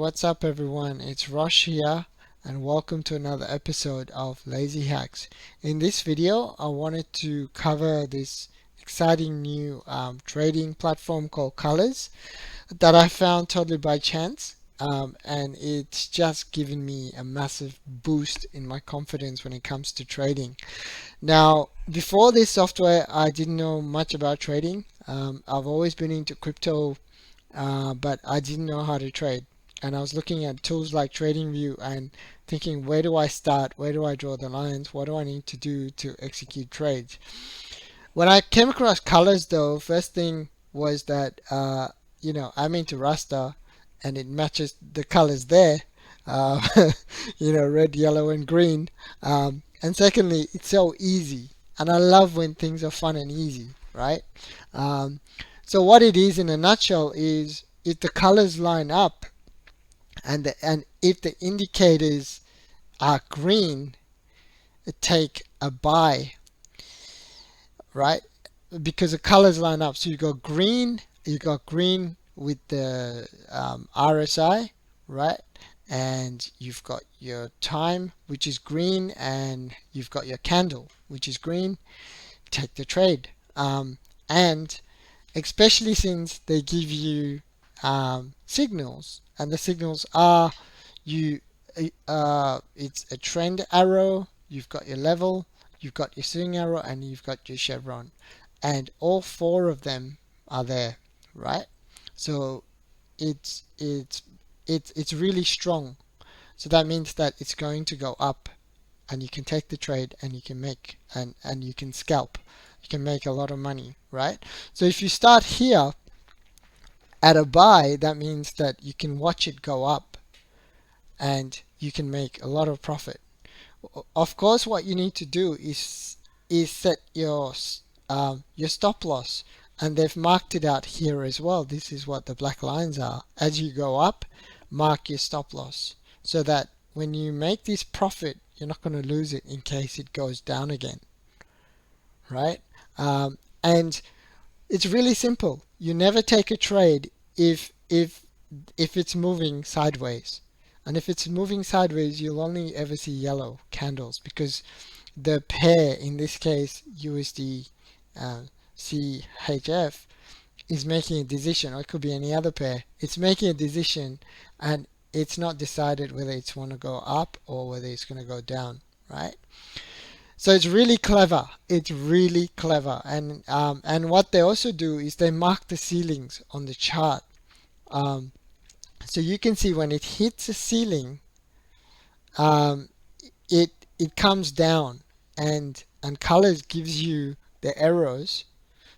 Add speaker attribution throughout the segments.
Speaker 1: what's up everyone? It's Rosh here and welcome to another episode of Lazy Hacks. In this video, I wanted to cover this exciting new trading platform called Colors that I found totally by chance. And it's just given me a massive boost in my confidence when it comes to trading. Now, before this software, I didn't know much about trading. I've always been into crypto, but I didn't know how to trade. And I was looking at tools like TradingView and thinking, where do I start? Where do I draw the lines? What do I need to do to execute trades? When I came across colors, though, first thing was that, I'm into raster and it matches the colors there, uh, red, yellow, and green. And secondly, it's so easy. And I love when things are fun and easy, right? Um, so what it is in a nutshell is if the colors line up and if the indicators are green, take a buy, right? Because the colors line up. So you got green with the RSI, right? And you've got your time, which is green, and you've got your candle, which is green. Take the trade. And especially since they give you signals, and the signals are you it's a trend arrow, you've got your level, you've got your swing arrow, and you've got your chevron, and all four of them are there, right? So it's really strong. So that means that it's going to go up, and you can take the trade, and you can make and you can scalp. You can make a lot of money, right? So if you start here at a buy, that means that you can watch it go up and you can make a lot of profit. Of course, what you need to do is set your stop loss, and they've marked it out here as well. This is what the black lines are. As you go up, mark your stop loss so that when you make this profit, you're not going to lose it in case it goes down again, right? And it's really simple. You never take a trade if it's moving sideways. And if it's moving sideways, you'll only ever see yellow candles because the pair, in this case USD CHF, is making a decision, or it could be any other pair. It's making a decision, and it's not decided whether it's want to go up or whether it's going to go down, right? So it's really clever. It's really clever, and what they also do is they mark the ceilings on the chart. Um, so you can see when it hits a ceiling, um, it comes down, and colors gives you the arrows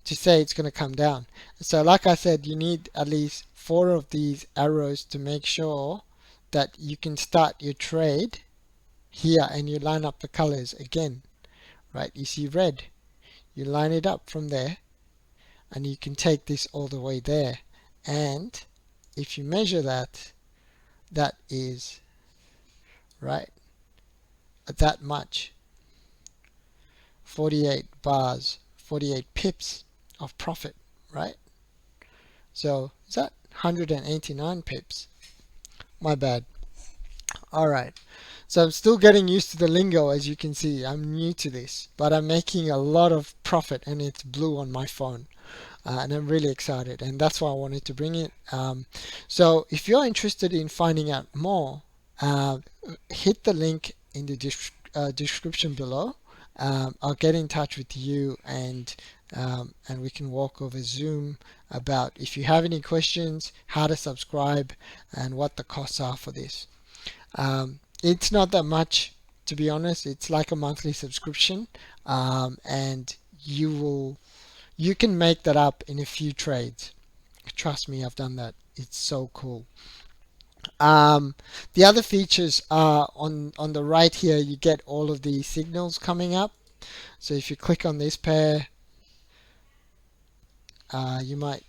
Speaker 1: to say it's going to come down. So like I said, you need at least four of these arrows to make sure that you can start your trade here, and you line up the colors again, right? You see red, you line it up from there, and you can take this all the way there. And if you measure that, that is right that much, 48 bars, 48 pips of profit, right? So is that 189 pips? My bad. All right. So I'm still getting used to the lingo. As you can see, I'm new to this, but I'm making a lot of profit, and it's blue on my phone. And I'm really excited, and that's why I wanted to bring it. So if you're interested in finding out more, uh, hit the link in the description below. I'll get in touch with you, and we can walk over Zoom about if you have any questions, how to subscribe, and what the costs are for this. It's not that much, to be honest. It's like a monthly subscription, and you can make that up in a few trades. Trust me, I've done that. It's so cool. The other features are on the right here. You get all of the signals coming up. So if you click on this pair, you might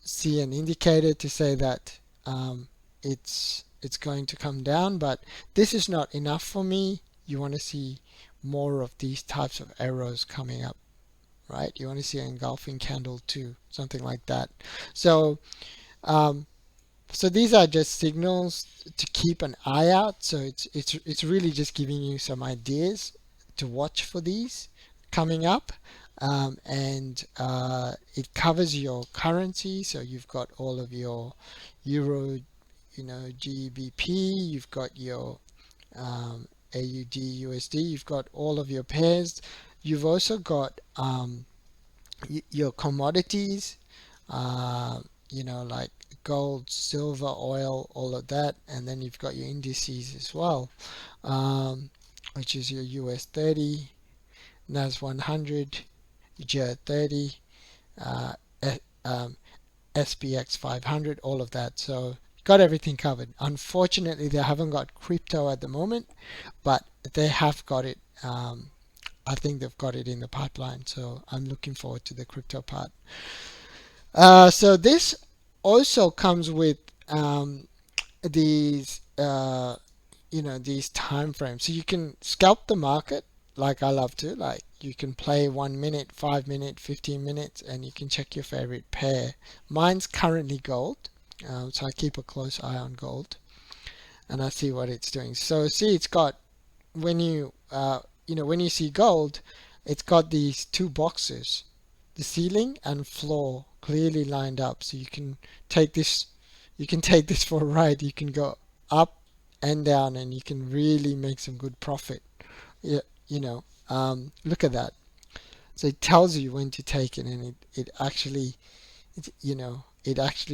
Speaker 1: see an indicator to say that it's going to come down, but this is not enough for me. You want to see more of these types of arrows coming up, right? You want to see an engulfing candle too, something like that. So So these are just signals to keep an eye out. So it's really just giving you some ideas to watch for these coming up. And it covers your currency. So you've got all of your euro, GBP. You've got your AUD, USD. You've got all of your pairs. You've also got your commodities, uh, like gold, silver, oil, all of that, and then you've got your indices as well, um, which is your US 30, NAS 100, JER 30, uh, eh, um, SPX 500, all of that. So got everything covered. Unfortunately, they haven't got crypto at the moment, but they have got it. I think they've got it in the pipeline, so I'm looking forward to the crypto part. So this also comes with these these time frames, so you can scalp the market like I love to. Like you can play 1 minute, 5 minute, 15 minutes, and you can check your favorite pair. Mine's currently gold, so I keep a close eye on gold and I see what it's doing. So see, it's got, when when you see gold, it's got these two boxes, the ceiling and floor, clearly lined up. So you can take this for a ride. You can go up and down, and you can really make some good profit. Yeah, look at that. So it tells you when to take it, and it actually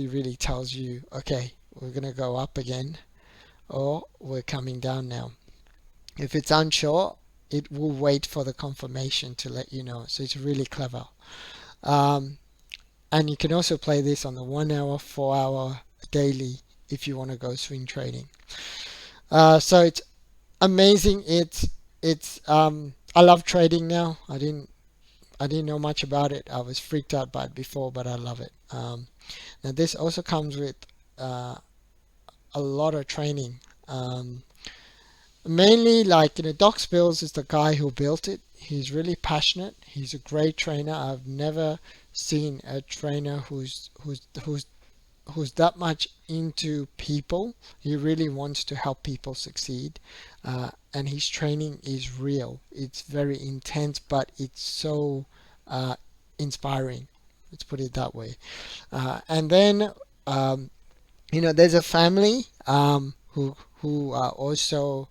Speaker 1: really tells you, okay, we're gonna go up again, or we're coming down now. If it's unsure, it will wait for the confirmation to let you know. So it's really clever. Um, and you can also play this on the 1 hour, 4 hour, daily if you want to go swing trading. So it's amazing. It's I love trading now. I didn't know much about it. I was freaked out by it before, but I love it. Now this also comes with uh, a lot of training. Mainly, like, Doc Spills is the guy who built it. He's really passionate. He's a great trainer. I've never seen a trainer who's that much into people. He really wants to help people succeed, and his training is real. It's very intense, but it's so uh, inspiring. Let's put it that way. And then um, there's a family who are also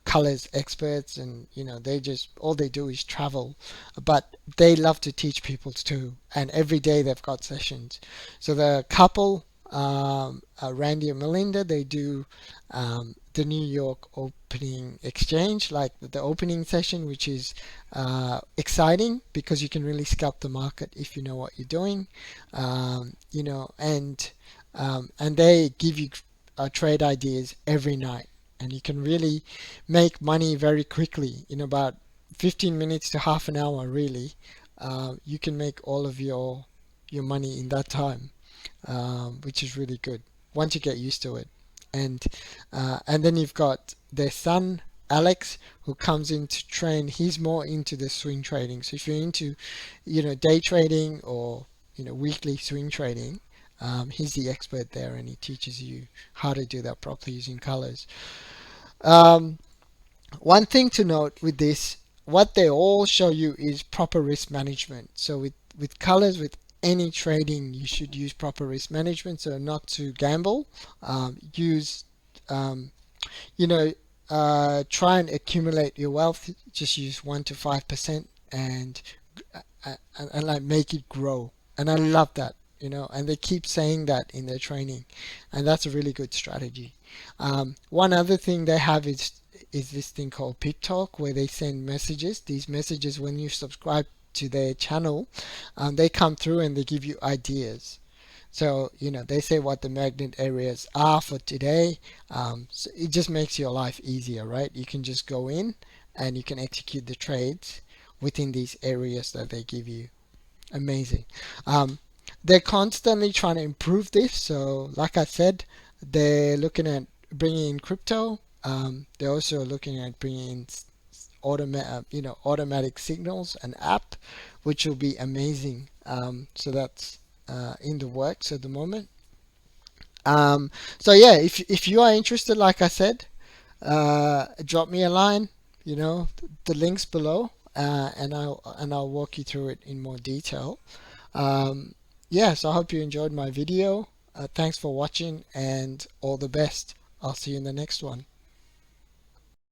Speaker 1: colors experts, and they just, all they do is travel, but they love to teach people too, and every day they've got sessions. So the couple, Randy and Melinda, they do the New York opening exchange, like the opening session, which is exciting because you can really scalp the market if you know what you're doing. And they give you trade ideas every night, and you can really make money very quickly in about 15 minutes to half an hour. Really, you can make all of your money in that time, which is really good once you get used to it. And then you've got their son Alex, who comes in to train. He's more into the swing trading. So if you're into, day trading, or weekly swing trading, he's the expert there, and he teaches you how to do that properly using colors. Um, One thing to note with this, what they all show you is proper risk management. So with colors, with any trading, you should use proper risk management. So not to gamble. Use, um, you know, try and accumulate your wealth. Just use 1 to 5%, and like make it grow. And I love that. And they keep saying that in their training, and that's a really good strategy. One other thing they have is this thing called Pip Talk, where they send messages. These messages, when you subscribe to their channel, they come through and they give you ideas. So, they say what the magnet areas are for today. So it just makes your life easier, right? You can just go in and you can execute the trades within these areas that they give you. Amazing. Um, they're constantly trying to improve this. So, like I said, they're looking at bringing in crypto. They're also looking at bringing in automatic signals and app, which will be amazing. So that's in the works at the moment. So yeah, if you are interested, like I said, drop me a line. The links below, and I'll walk you through it in more detail. Um, yeah, so I hope you enjoyed my video. Thanks for watching, and all the best. I'll see you in the next one.